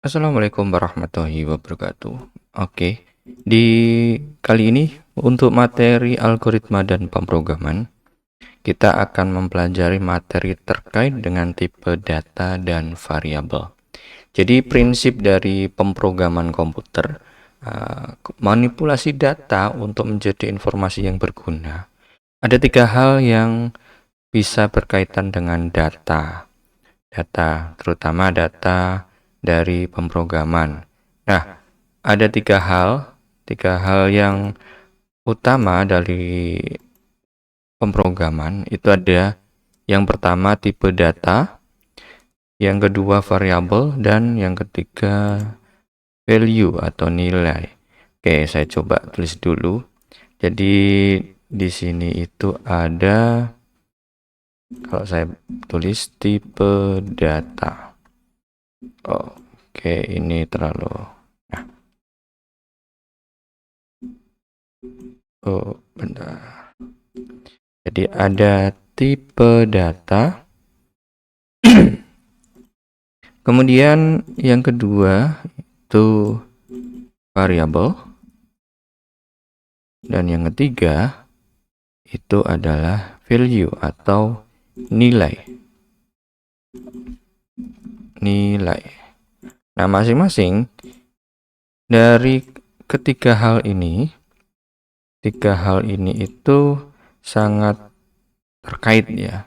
Assalamualaikum warahmatullahi wabarakatuh. Oke, di kali ini untuk materi algoritma dan pemrograman, kita akan mempelajari materi terkait dengan tipe data dan variabel. Jadi prinsip dari pemrograman komputer, manipulasi data untuk menjadi informasi yang berguna. Ada 3 hal yang bisa berkaitan dengan data. Terutama data dari pemrograman. Nah, ada 3 hal yang utama dari pemrograman. Itu ada yang pertama tipe data, yang kedua variabel, dan yang ketiga value atau nilai. Oke, saya coba tulis dulu. Jadi di sini itu ada, kalau saya tulis tipe data. Oke, ini terlalu. Bentar. Jadi ada tipe data. Kemudian yang kedua itu variabel. Dan yang ketiga itu adalah value atau nilai. Nah, masing-masing dari ketiga hal ini itu sangat terkait ya.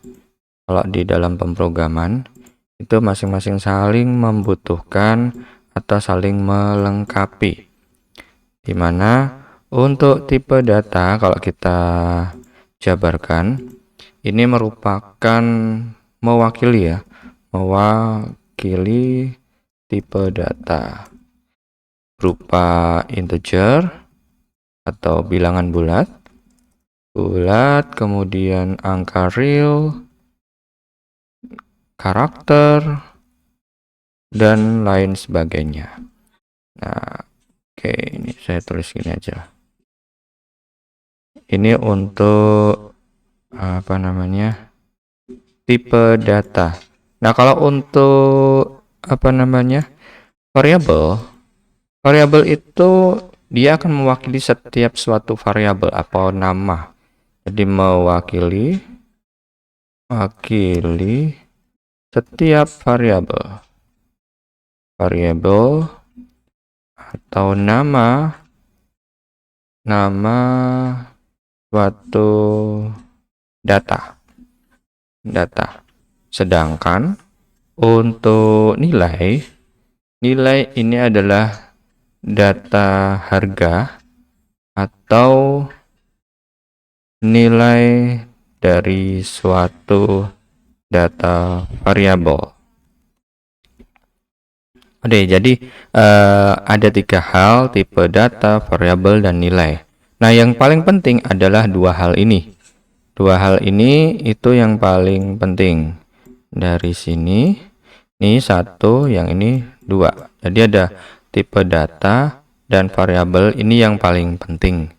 Kalau di dalam pemrograman itu masing-masing saling membutuhkan atau saling melengkapi. Dimana untuk tipe data kalau kita jabarkan ini merupakan mewakili tipe data berupa integer atau bilangan bulat, kemudian angka real, karakter, dan lain sebagainya. Nah, oke, ini saya tulis gini aja. Ini untuk tipe data. Nah, kalau untuk variabel itu dia akan mewakili setiap suatu variabel atau nama. Jadi mewakili setiap variabel atau nama suatu data. Sedangkan untuk nilai ini adalah data harga atau nilai dari suatu data variabel. Oke, jadi ada 3 hal, tipe data, variabel, dan nilai. Nah, yang paling penting adalah 2 hal ini. 2 hal ini itu yang paling penting. Dari sini, ini 1, yang ini 2. Jadi ada tipe data dan variabel, ini yang paling penting.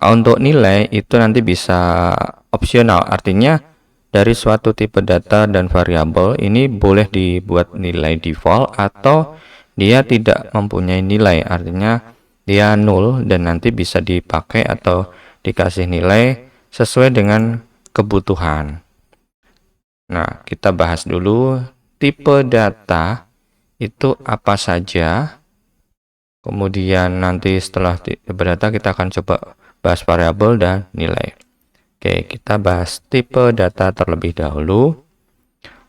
Untuk nilai itu nanti bisa opsional, artinya dari suatu tipe data dan variabel ini boleh dibuat nilai default atau dia tidak mempunyai nilai, artinya dia nol dan nanti bisa dipakai atau dikasih nilai sesuai dengan kebutuhan. Nah, kita bahas dulu tipe data itu apa saja. Kemudian nanti setelah tipe data kita akan coba bahas variabel dan nilai. Oke, kita bahas tipe data terlebih dahulu.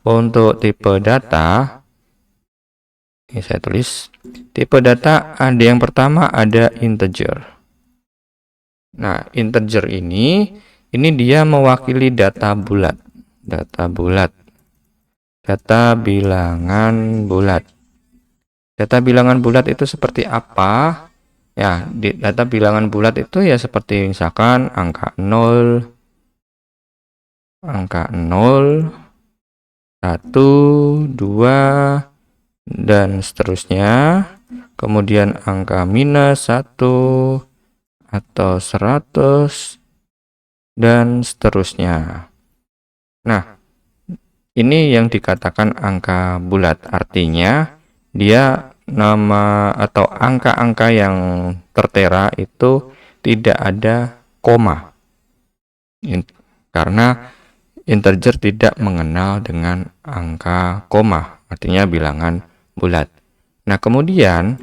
Untuk tipe data, ini saya tulis, tipe data ada yang pertama ada integer. Nah, integer ini dia mewakili data bulat. Data bilangan bulat. Data bilangan bulat itu seperti apa? Ya, data bilangan bulat itu ya seperti misalkan angka 0, 1, 2, dan seterusnya. Kemudian angka minus 1 atau 100 dan seterusnya. Nah, ini yang dikatakan angka bulat, artinya dia nama atau angka-angka yang tertera itu tidak ada koma. Karena integer tidak mengenal dengan angka koma, artinya bilangan bulat. Nah, kemudian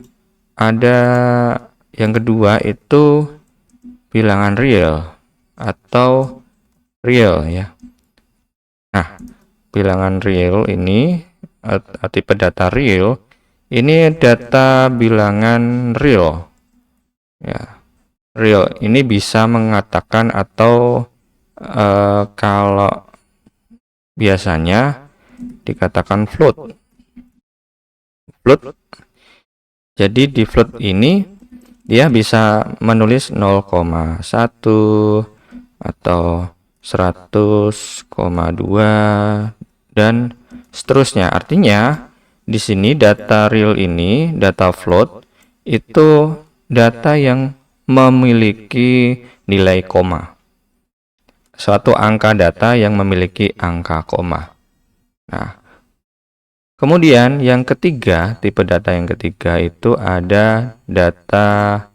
ada yang kedua itu bilangan real atau real ya. Nah, bilangan real ini tipe data real ini data bilangan real ya. Real ini bisa mengatakan atau kalau biasanya dikatakan float. Jadi di float ini dia bisa menulis 0,1 atau 100,2 dan seterusnya. Artinya di sini data real ini, data float itu data yang memiliki nilai koma. Suatu angka data yang memiliki angka koma. Nah, kemudian yang ketiga, tipe data yang ketiga itu ada data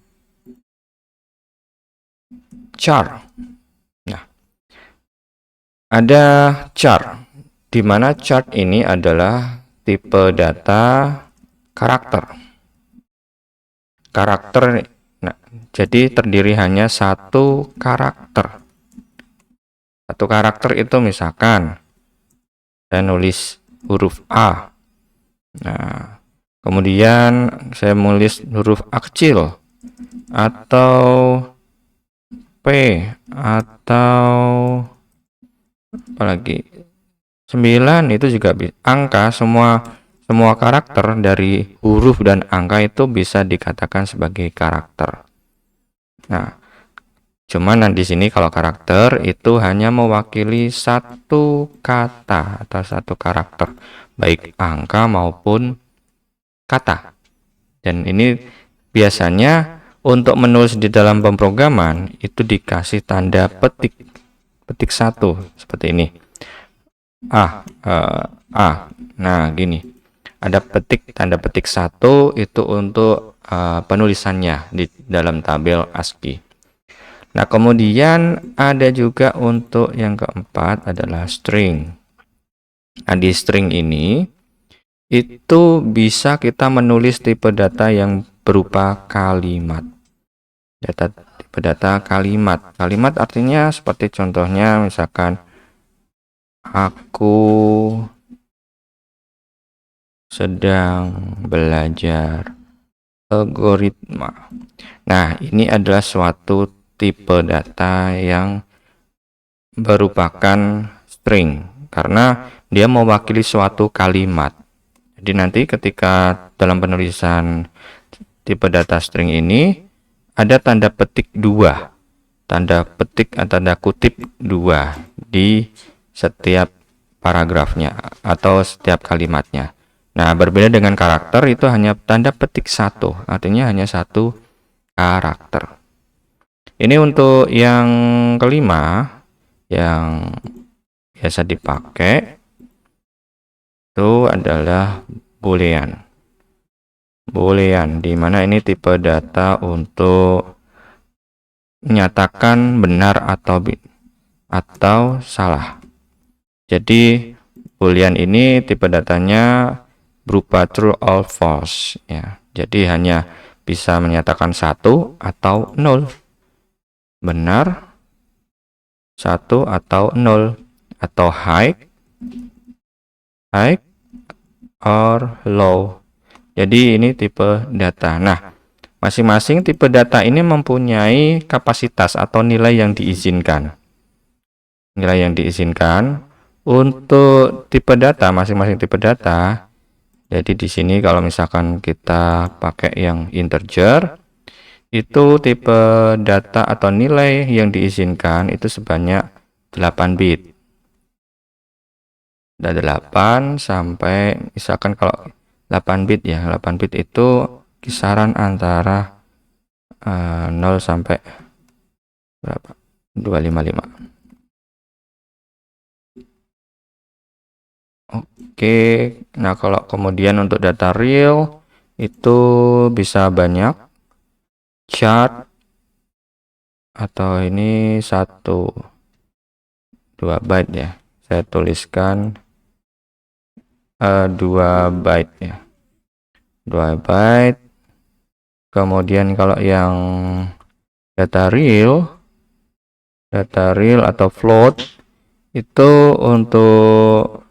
char. Nah, ada char, di mana chart ini adalah tipe data karakter. Nah, jadi terdiri hanya satu karakter. Satu karakter itu misalkan saya nulis huruf A. Nah, kemudian saya menulis huruf A kecil atau P atau apalagi 9 itu juga angka. Semua karakter dari huruf dan angka itu bisa dikatakan sebagai karakter. Nah, cuman di sini kalau karakter itu hanya mewakili satu kata atau satu karakter, baik angka maupun kata. Dan ini biasanya untuk menulis di dalam pemrograman itu dikasih tanda petik satu seperti ini. Nah, gini. Ada tanda petik satu itu untuk penulisannya di dalam tabel ASCII. Nah, kemudian ada juga untuk yang keempat adalah string. Nah, di string ini itu bisa kita menulis tipe data yang berupa kalimat. Tipe data kalimat. Kalimat artinya seperti contohnya misalkan aku sedang belajar algoritma. Nah, ini adalah suatu tipe data yang merupakan string karena dia mewakili suatu kalimat. Jadi nanti ketika dalam penulisan tipe data string ini ada tanda petik 2, tanda petik atau tanda kutip 2 di setiap paragrafnya atau setiap kalimatnya. Nah, berbeda dengan karakter itu hanya tanda petik 1, artinya hanya satu karakter. Ini untuk yang kelima yang biasa dipakai itu adalah boolean. Boolean di mana ini tipe data untuk menyatakan benar atau salah. Jadi boolean ini tipe datanya berupa true or false ya. Jadi hanya bisa menyatakan 1 atau 0. Benar 1 atau 0 atau high or low. Jadi ini tipe data. Nah, masing-masing tipe data ini mempunyai kapasitas atau nilai yang diizinkan. Nilai yang diizinkan untuk tipe data, masing-masing tipe data. Jadi di sini kalau misalkan kita pakai yang integer, itu tipe data atau nilai yang diizinkan itu sebanyak 8 bit. Dari 8 sampai misalkan kalau 8 bit ya, 8 bit itu kisaran antara 0 sampai berapa? 255. Oke, nah kalau kemudian untuk data real itu bisa banyak chart atau ini 2 byte ya. Saya tuliskan 2 byte ya. 2 byte. Kemudian kalau yang data real atau float itu untuk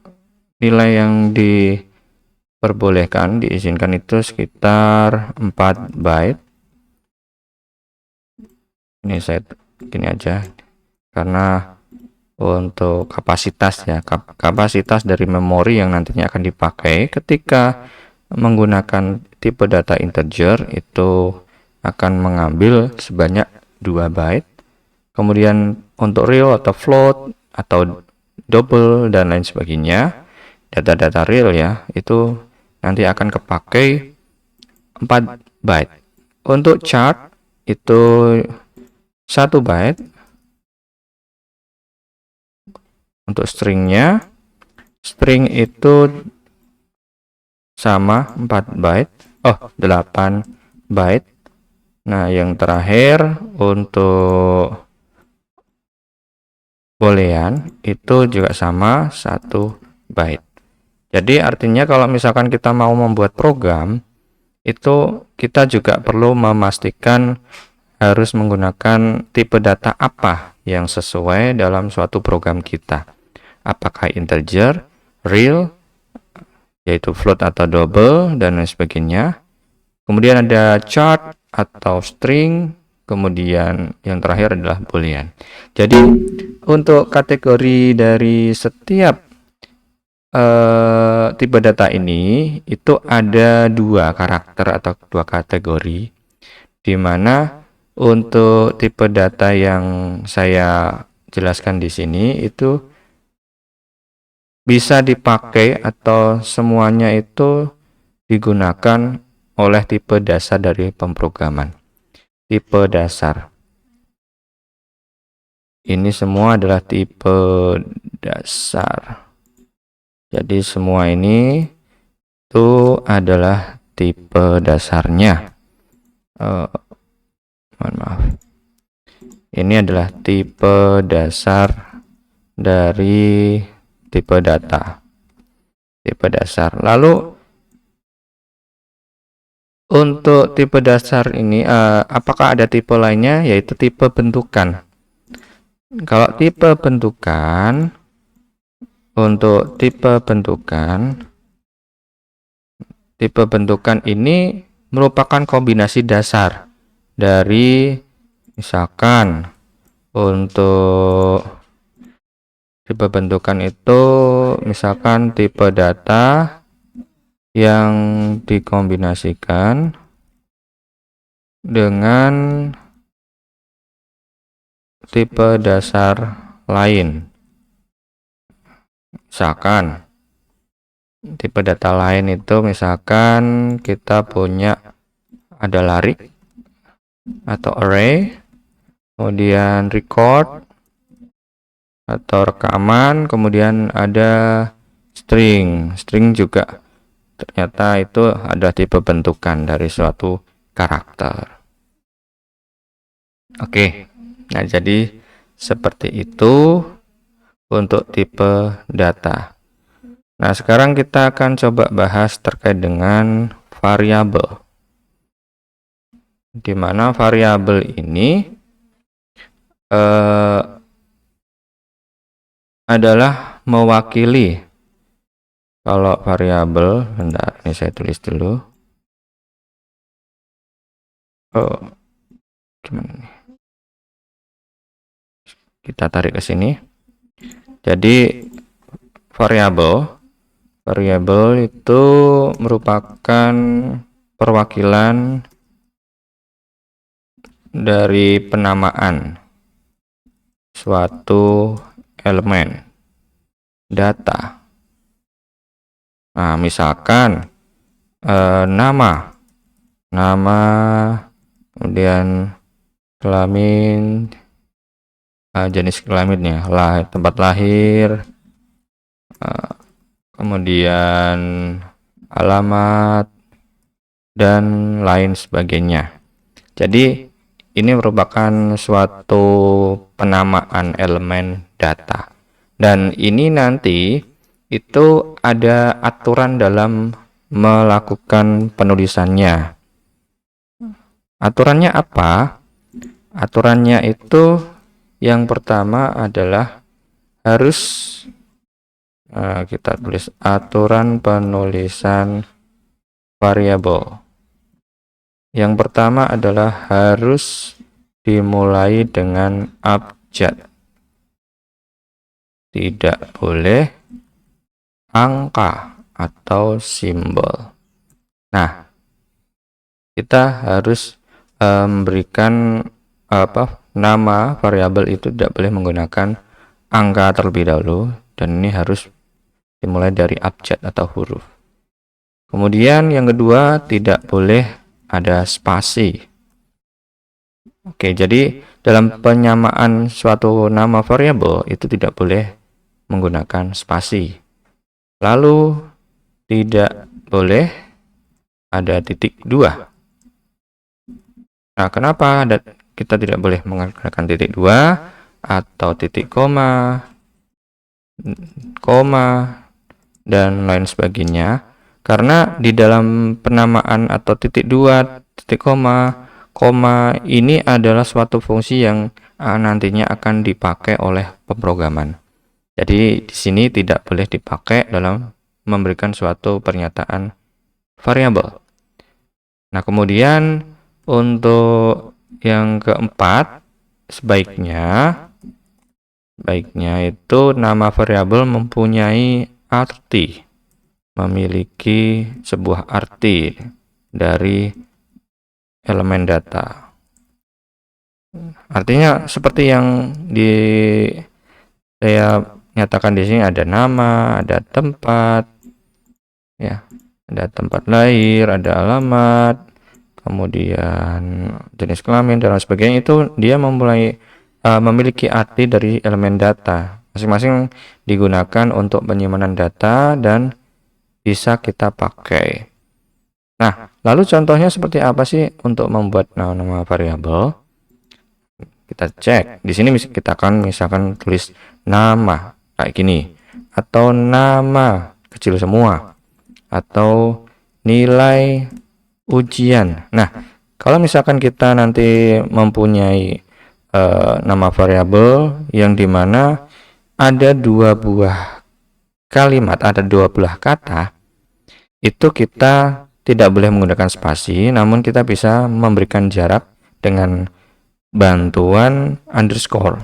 nilai yang diperbolehkan, diizinkan itu sekitar 4 byte. Ini saya gini aja karena untuk kapasitas ya, kapasitas dari memori yang nantinya akan dipakai ketika menggunakan tipe data integer itu akan mengambil sebanyak 2 byte. Kemudian untuk real atau float atau double dan lain sebagainya, data-data real ya, itu nanti akan kepakai 4 byte. Untuk chart itu 1 byte. Untuk stringnya, string itu sama 4 byte. 8 byte. Nah, yang terakhir untuk boolean itu juga sama 1 byte. Jadi artinya kalau misalkan kita mau membuat program, itu kita juga perlu memastikan harus menggunakan tipe data apa yang sesuai dalam suatu program kita. Apakah integer, real, yaitu float atau double, dan lain sebagainya. Kemudian ada chart atau string, kemudian yang terakhir adalah boolean. Jadi untuk kategori dari setiap tipe data ini itu ada 2 karakter atau 2 kategori, di mana untuk tipe data yang saya jelaskan di sini itu bisa dipakai atau semuanya itu digunakan oleh tipe dasar dari pemrograman. Tipe dasar. Ini semua adalah tipe dasar. Jadi semua ini itu adalah tipe dasarnya. Mohon maaf. Ini adalah tipe dasar dari tipe data. Tipe dasar. Lalu untuk tipe dasar ini apakah ada tipe lainnya, yaitu tipe bentukan. Kalau tipe bentukan, untuk tipe bentukan ini merupakan kombinasi dasar dari misalkan untuk tipe bentukan itu misalkan tipe data yang dikombinasikan dengan tipe dasar lain. Misalkan tipe data lain itu misalkan kita punya ada lari atau array, kemudian record atau rekaman, kemudian ada string juga ternyata itu ada tipe bentukan dari suatu karakter. Oke, nah jadi seperti itu untuk tipe data. Nah, sekarang kita akan coba bahas terkait dengan variabel, di mana variabel ini adalah mewakili. Kalau variabel, bentar, ini saya tulis dulu. Gimana nih? Kita tarik ke sini. Jadi variabel itu merupakan perwakilan dari penamaan suatu elemen data. Nah, misalkan nama, kemudian kelamin, jenis kelaminnya, tempat lahir, kemudian alamat, dan lain sebagainya. Jadi ini merupakan suatu penamaan elemen data. Dan ini nanti itu ada aturan dalam melakukan penulisannya. Aturannya apa? Aturannya itu yang pertama adalah harus kita tulis aturan penulisan variabel. Yang pertama adalah harus dimulai dengan abjad. Tidak boleh angka atau simbol. Nah, kita harus memberikan nama variabel itu tidak boleh menggunakan angka terlebih dahulu, dan ini harus dimulai dari abjad atau huruf. Kemudian yang kedua, tidak boleh ada spasi. Oke, jadi dalam penyamaan suatu nama variabel itu tidak boleh menggunakan spasi. Lalu tidak boleh ada titik dua. Nah, kenapa kita tidak boleh menggunakan titik dua atau titik koma, dan lain sebagainya? Karena di dalam penamaan atau titik dua, titik koma ini adalah suatu fungsi yang nantinya akan dipakai oleh pemrograman. Jadi di sini tidak boleh dipakai dalam memberikan suatu pernyataan variabel. Nah, kemudian untuk yang keempat, sebaiknya itu nama variabel mempunyai arti, memiliki sebuah arti dari elemen data. Artinya seperti yang saya nyatakan di sini, ada nama, ada tempat, ya, ada tempat lahir, ada alamat, kemudian jenis kelamin dan lain sebagainya. Itu dia memiliki arti dari elemen data. Masing-masing digunakan untuk penyimpanan data dan bisa kita pakai. Nah, lalu contohnya seperti apa sih untuk membuat nama variabel? Kita cek. Di sini kita akan misalkan tulis nama kayak gini, atau nama kecil semua, atau nilai ujian. Nah, kalau misalkan kita nanti mempunyai nama variabel yang dimana ada dua buah kalimat, ada dua buah kata, itu kita tidak boleh menggunakan spasi, namun kita bisa memberikan jarak dengan bantuan underscore.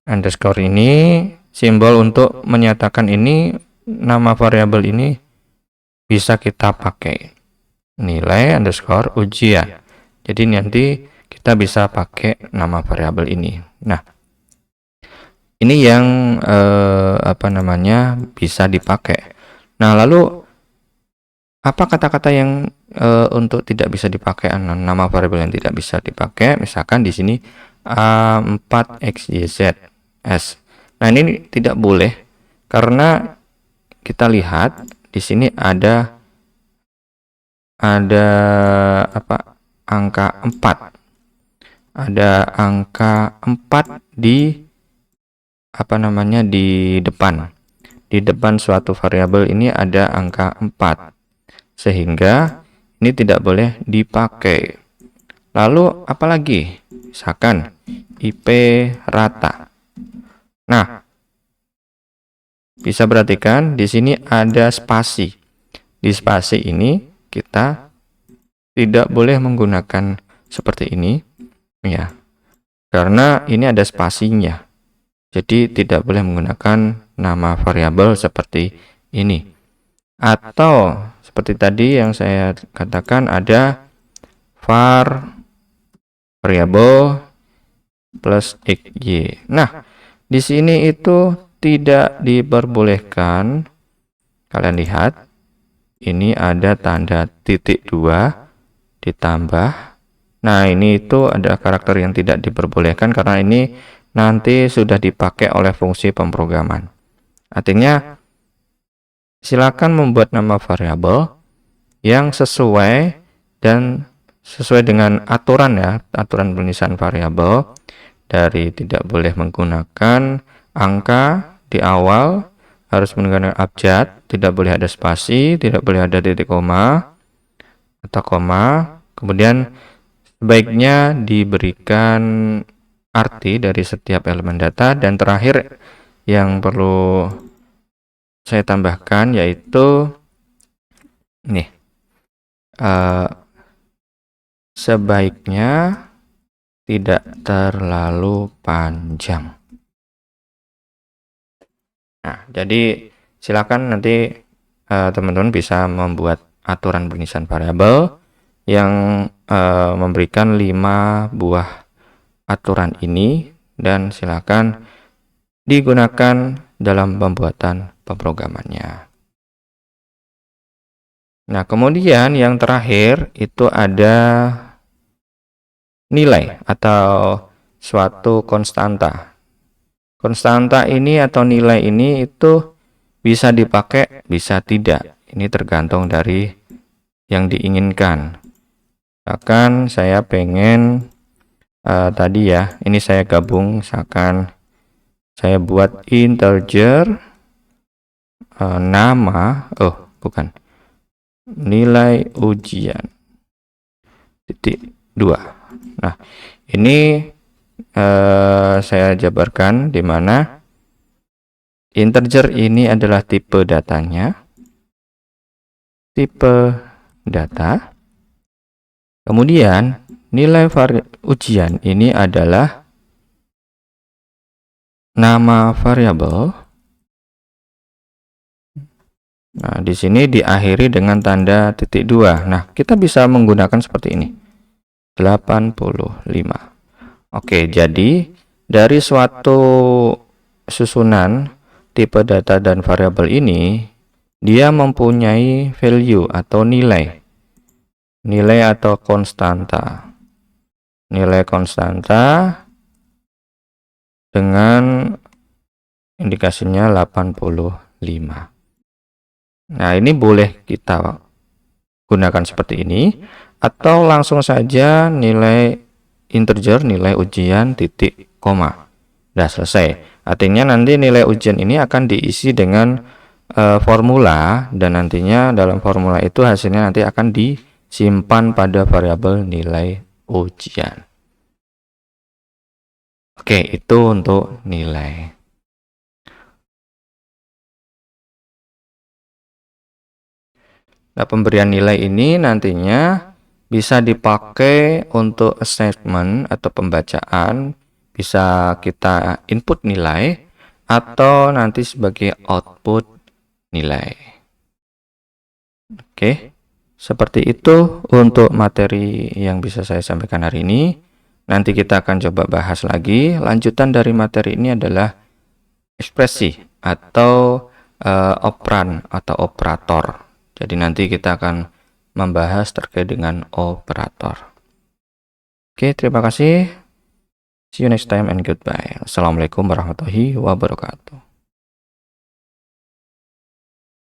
Underscore ini simbol untuk menyatakan ini nama variabel ini bisa kita pakai nilai underscore ujian. Jadi nanti kita bisa pakai nama variabel ini. Nah, ini yang bisa dipakai. Nah, lalu apa kata-kata yang untuk tidak bisa dipakai, nama variabel yang tidak bisa dipakai? Misalkan di sini A4XYZ S. Nah, ini tidak boleh karena kita lihat di sini ada angka 4. Ada angka 4 di depan. Di depan suatu variabel ini ada angka 4. Sehingga ini tidak boleh dipakai. Lalu apalagi? Misalkan IP rata. Nah, bisa perhatikan di sini ada spasi. Di spasi ini kita tidak boleh menggunakan seperti ini, ya. Karena ini ada spasinya. Jadi tidak boleh menggunakan nama variabel seperti ini. Atau seperti tadi yang saya katakan, ada var variabel plus xy. Nah, di sini itu tidak diperbolehkan. Kalian lihat, ini ada tanda titik 2 ditambah. Nah, ini itu ada karakter yang tidak diperbolehkan karena ini nanti sudah dipakai oleh fungsi pemrograman. Artinya silakan membuat nama variabel yang sesuai dengan aturan ya, aturan penulisan variabel, dari tidak boleh menggunakan angka di awal, harus menggunakan abjad, tidak boleh ada spasi, tidak boleh ada titik koma atau koma. Kemudian sebaiknya diberikan arti dari setiap elemen data, dan terakhir yang perlu saya tambahkan yaitu nih, sebaiknya tidak terlalu panjang. Nah, jadi silakan nanti teman-teman bisa membuat aturan penulisan variabel yang memberikan 5 buah aturan ini, dan silakan digunakan dalam pembuatan pemrogramannya. Nah, kemudian yang terakhir itu ada nilai atau suatu konstanta. Konstanta ini atau nilai ini itu bisa dipakai, bisa tidak. Ini tergantung dari yang diinginkan. Bahkan saya pengen tadi ya, ini saya gabung, misalkan saya buat integer nilai ujian titik 2. Nah, ini saya jabarkan di mana integer ini adalah tipe datanya, tipe data. Kemudian nilai ujian ini adalah nama variabel. Nah, di sini diakhiri dengan tanda titik 2. Nah, kita bisa menggunakan seperti ini. 85. Oke, jadi dari suatu susunan tipe data dan variabel ini, dia mempunyai value atau nilai atau konstanta. Nilai konstanta dengan indikasinya 85. Nah, ini boleh kita gunakan seperti ini, atau langsung saja nilai integer, nilai ujian titik koma. Udah selesai. Artinya nanti nilai ujian ini akan diisi dengan formula, dan nantinya dalam formula itu hasilnya nanti akan disimpan pada variabel nilai ujian. Oke, itu untuk nilai. Nah, pemberian nilai ini nantinya bisa dipakai untuk assessment atau pembacaan, bisa kita input nilai atau nanti sebagai output nilai. Oke, seperti itu untuk materi yang bisa saya sampaikan hari ini. Nanti kita akan coba bahas lagi. Lanjutan dari materi ini adalah ekspresi atau operan atau operator. Jadi nanti kita akan membahas terkait dengan operator. Oke, terima kasih. See you next time and goodbye. Assalamualaikum warahmatullahi wabarakatuh.